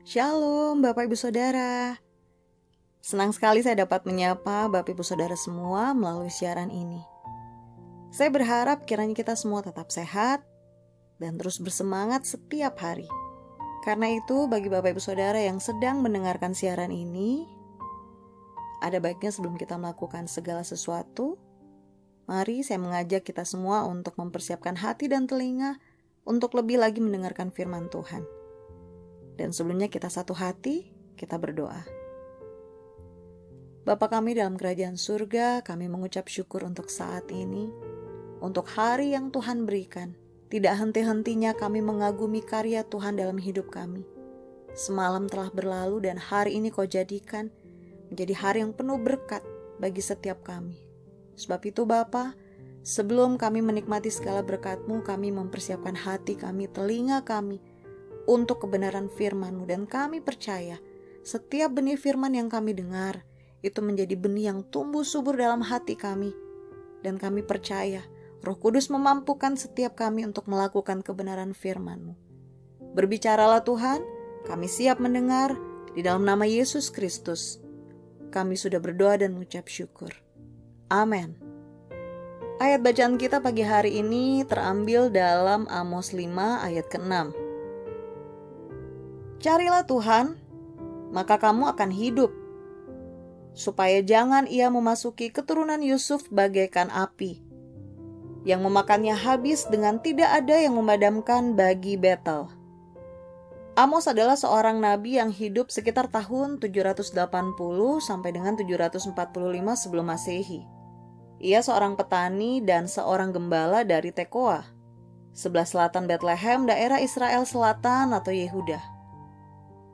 Shalom Bapak Ibu Saudara. Senang sekali saya dapat menyapa Bapak Ibu Saudara semua melalui siaran ini. Saya berharap kiranya kita semua tetap sehat dan terus bersemangat setiap hari. Karena itu bagi Bapak Ibu Saudara yang sedang mendengarkan siaran ini, ada baiknya sebelum kita melakukan segala sesuatu, mari saya mengajak kita semua untuk mempersiapkan hati dan telinga untuk lebih lagi mendengarkan firman Tuhan. Dan sebelumnya kita satu hati, kita berdoa. Bapa kami dalam kerajaan surga, kami mengucap syukur untuk saat ini, untuk hari yang Tuhan berikan. Tidak henti-hentinya kami mengagumi karya Tuhan dalam hidup kami. Semalam telah berlalu dan hari ini Kau jadikan menjadi hari yang penuh berkat bagi setiap kami. Sebab itu Bapa, sebelum kami menikmati segala berkat-Mu, kami mempersiapkan hati kami, telinga kami, untuk kebenaran firman-Mu, dan kami percaya setiap benih firman yang kami dengar itu menjadi benih yang tumbuh subur dalam hati kami, dan kami percaya Roh Kudus memampukan setiap kami untuk melakukan kebenaran firman-Mu. Berbicaralah Tuhan, kami siap mendengar, di dalam nama Yesus Kristus kami sudah berdoa dan mengucap syukur. Amin. Ayat bacaan kita pagi hari ini terambil dalam Amos 5 ayat ke-6. Carilah Tuhan, maka kamu akan hidup, supaya jangan Ia memasuki keturunan Yusuf bagaikan api, yang memakannya habis dengan tidak ada yang memadamkan bagi Betel. Amos adalah seorang nabi yang hidup sekitar tahun 780 sampai dengan 745 sebelum Masehi. Ia seorang petani dan seorang gembala dari Tekoa, sebelah selatan Bethlehem, daerah Israel Selatan atau Yehuda.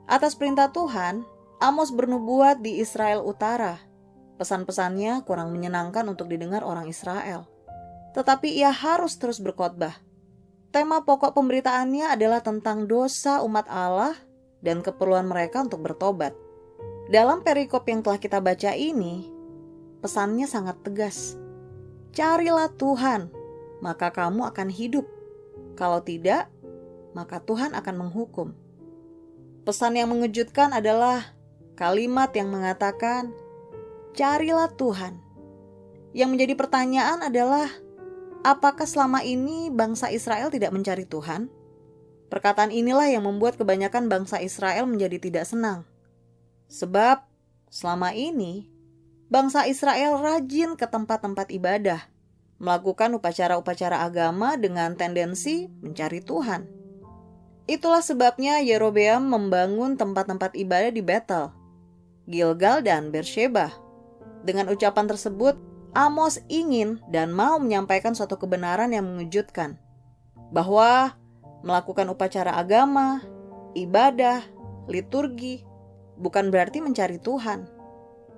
Atas perintah Tuhan, Amos bernubuat di Israel Utara. Pesan-pesannya kurang menyenangkan untuk didengar orang Israel. Tetapi ia harus terus berkhotbah. Tema pokok pemberitaannya adalah tentang dosa umat Allah dan keperluan mereka untuk bertobat. Dalam perikop yang telah kita baca ini, pesannya sangat tegas. Carilah Tuhan, maka kamu akan hidup. Kalau tidak, maka Tuhan akan menghukum. Pesan yang mengejutkan adalah kalimat yang mengatakan, carilah Tuhan. Yang menjadi pertanyaan adalah, apakah selama ini bangsa Israel tidak mencari Tuhan? Perkataan inilah yang membuat kebanyakan bangsa Israel menjadi tidak senang. Sebab selama ini, bangsa Israel rajin ke tempat-tempat ibadah, melakukan upacara-upacara agama dengan tendensi mencari Tuhan. Itulah sebabnya Yerobeam membangun tempat-tempat ibadah di Betel, Gilgal, dan Beersheba. Dengan ucapan tersebut, Amos ingin dan mau menyampaikan suatu kebenaran yang mengejutkan, bahwa melakukan upacara agama, ibadah, liturgi, bukan berarti mencari Tuhan.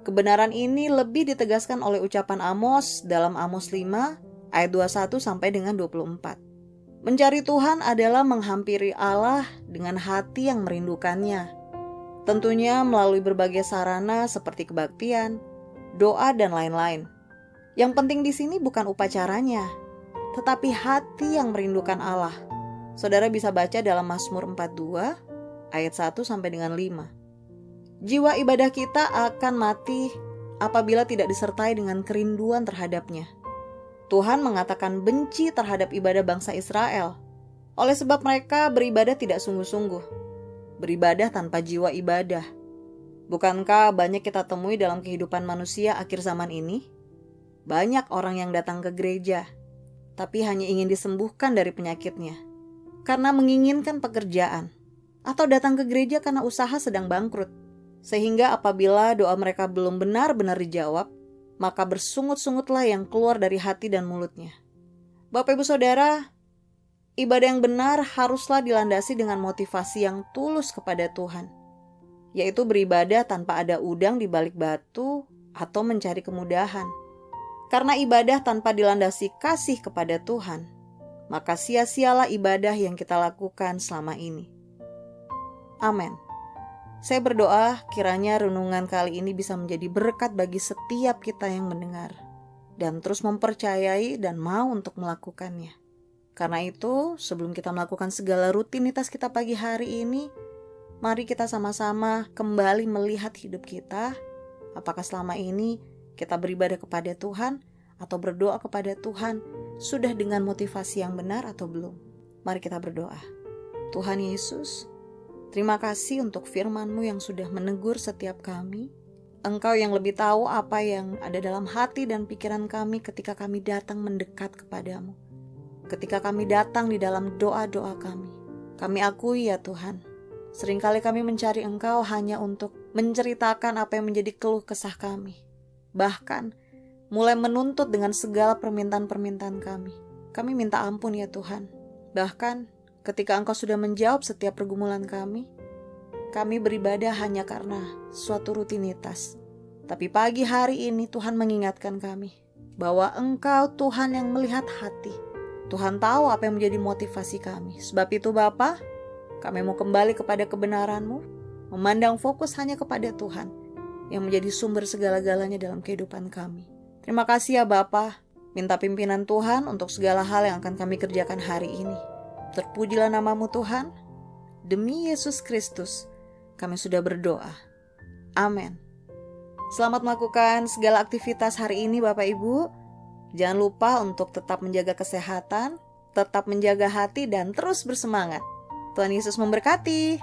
Kebenaran ini lebih ditegaskan oleh ucapan Amos dalam Amos 5 ayat 21 sampai dengan 24. Mencari Tuhan adalah menghampiri Allah dengan hati yang merindukannya. Tentunya melalui berbagai sarana seperti kebaktian, doa, dan lain-lain. Yang penting di sini bukan upacaranya, tetapi hati yang merindukan Allah. Saudara bisa baca dalam Mazmur 42 ayat 1 sampai dengan 5. Jiwa ibadah kita akan mati apabila tidak disertai dengan kerinduan terhadapnya. Tuhan mengatakan benci terhadap ibadah bangsa Israel, oleh sebab mereka beribadah tidak sungguh-sungguh, beribadah tanpa jiwa ibadah. Bukankah banyak kita temui dalam kehidupan manusia akhir zaman ini? Banyak orang yang datang ke gereja, tapi hanya ingin disembuhkan dari penyakitnya, karena menginginkan pekerjaan, atau datang ke gereja karena usaha sedang bangkrut. Sehingga apabila doa mereka belum benar-benar dijawab, maka bersungut-sungutlah yang keluar dari hati dan mulutnya. Bapak Ibu Saudara, ibadah yang benar haruslah dilandasi dengan motivasi yang tulus kepada Tuhan, yaitu beribadah tanpa ada udang di balik batu atau mencari kemudahan. Karena ibadah tanpa dilandasi kasih kepada Tuhan, maka sia-sialah ibadah yang kita lakukan selama ini. Amin. Saya berdoa kiranya renungan kali ini bisa menjadi berkat bagi setiap kita yang mendengar, dan terus mempercayai dan mau untuk melakukannya. Karena itu, sebelum kita melakukan segala rutinitas kita pagi hari ini, Mari kita sama-sama kembali melihat hidup kita. Apakah selama ini kita beribadah kepada Tuhan atau berdoa kepada Tuhan sudah dengan motivasi yang benar atau belum? Mari kita berdoa. Tuhan Yesus, terima kasih untuk firman-Mu yang sudah menegur setiap kami. Engkau yang lebih tahu apa yang ada dalam hati dan pikiran kami ketika kami datang mendekat kepadamu. Ketika kami datang di dalam doa-doa kami. Kami akui ya Tuhan, seringkali kami mencari Engkau hanya untuk menceritakan apa yang menjadi keluh kesah kami. Bahkan, mulai menuntut dengan segala permintaan-permintaan kami. Kami minta ampun ya Tuhan. Bahkan, ketika Engkau sudah menjawab setiap pergumulan kami beribadah hanya karena suatu rutinitas. Tapi pagi hari ini Tuhan mengingatkan kami bahwa Engkau Tuhan yang melihat hati. Tuhan tahu apa yang menjadi motivasi kami. Sebab itu Bapa, kami mau kembali kepada kebenaran-Mu, memandang fokus hanya kepada Tuhan yang menjadi sumber segala-galanya dalam kehidupan kami. Terima kasih ya Bapa. Minta pimpinan Tuhan untuk segala hal yang akan kami kerjakan hari ini. Terpujilah nama-Mu Tuhan. Demi Yesus Kristus, kami sudah berdoa. Amin. Selamat melakukan segala aktivitas hari ini Bapak Ibu. Jangan lupa untuk tetap menjaga kesehatan, tetap menjaga hati dan terus bersemangat. Tuhan Yesus memberkati.